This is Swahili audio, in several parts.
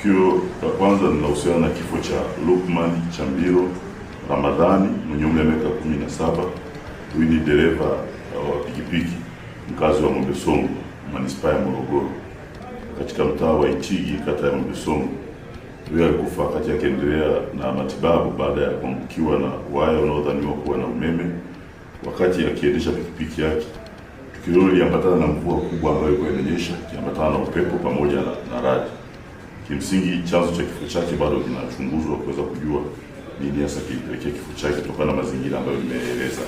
Tukio la kwanza linahusiana na kifo cha Lukman Chambiro Ramadhani mwenye umri wa miaka 17. Huyu ni dereva wa pikipiki mkazi wa Mwembesongo, manispaa ya Morogoro, katika mtaa wa Itigi, kata ya Mwembesongo. Huyu alikufa wakati akiendelea na matibabu baada ya kuangukiwa na waya unaodhaniwa kuwa na umeme wakati akiendesha pikipiki yake. Tukio hilo liliambatana na mvua kubwa ambayo ilikuwa inanyesha, ikiambatana na upepo pamoja na radi. Kimsingi chanzo cha kifo chake bado kinachunguzwa kuweza kujua nini hasa kilipelekea kifo chake kutokana na mazingira ambayo nimeeleza.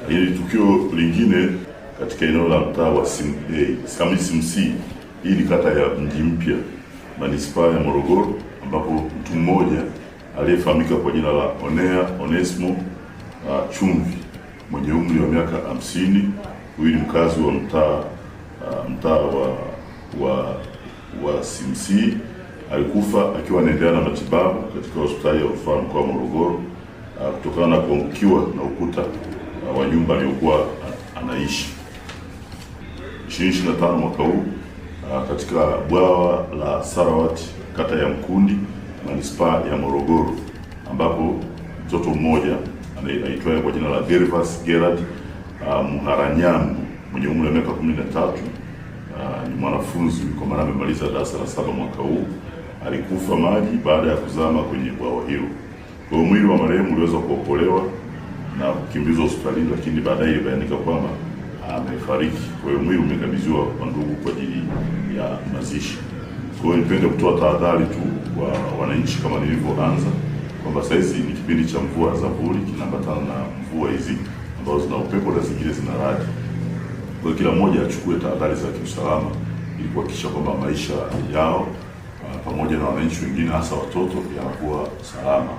Hili tukio lingine katika eneo la mtaa wa Khamisi Msii, hii ni kata ya Mji Mpya, manispaa ya Morogoro, ambapo mtu mmoja aliyefahamika kwa jina la Onesmo Chumvi mwenye umri wa miaka 50, huyu ni mkazi wa mtaa wa Simsi, alikufa akiwa anaendelea na matibabu katika hospitali ya rufaa mkoa wa Morogoro kutokana na kuangukiwa na ukuta wa nyumba aliyokuwa anaishi. 2025 mwaka huu katika bwawa la Sarawati, kata ya Mkundi, manispaa ya Morogoro, ambapo mtoto mmoja anaitwa kwa jina la Gervas Gerard Muharanyangu mwenye umri wa miaka 13, ni mwanafunzi kwa maana amemaliza darasa la 7 mwaka huu, alikufa maji baada ya kuzama kwenye bwawa hilo. Kwa mwili wa marehemu uliweza kuokolewa na kukimbizwa hospitalini, lakini baadaye ilibainika kwamba amefariki. Kwa hiyo mwili umekabidhiwa kwa ndugu kwa ajili ya mazishi. Kwa hiyo nipende kutoa tahadhari tu kwa wananchi kama nilivyoanza kwamba sasa hizi ni kipindi cha mvua za vuli, kinaambatana na mvua hizi ambazo zina upepo na zingine zina radi. Kwa kila mmoja achukue tahadhari za kiusalama ili kuhakikisha kwamba maisha yao pamoja na wananchi wengine hasa watoto yanakuwa salama.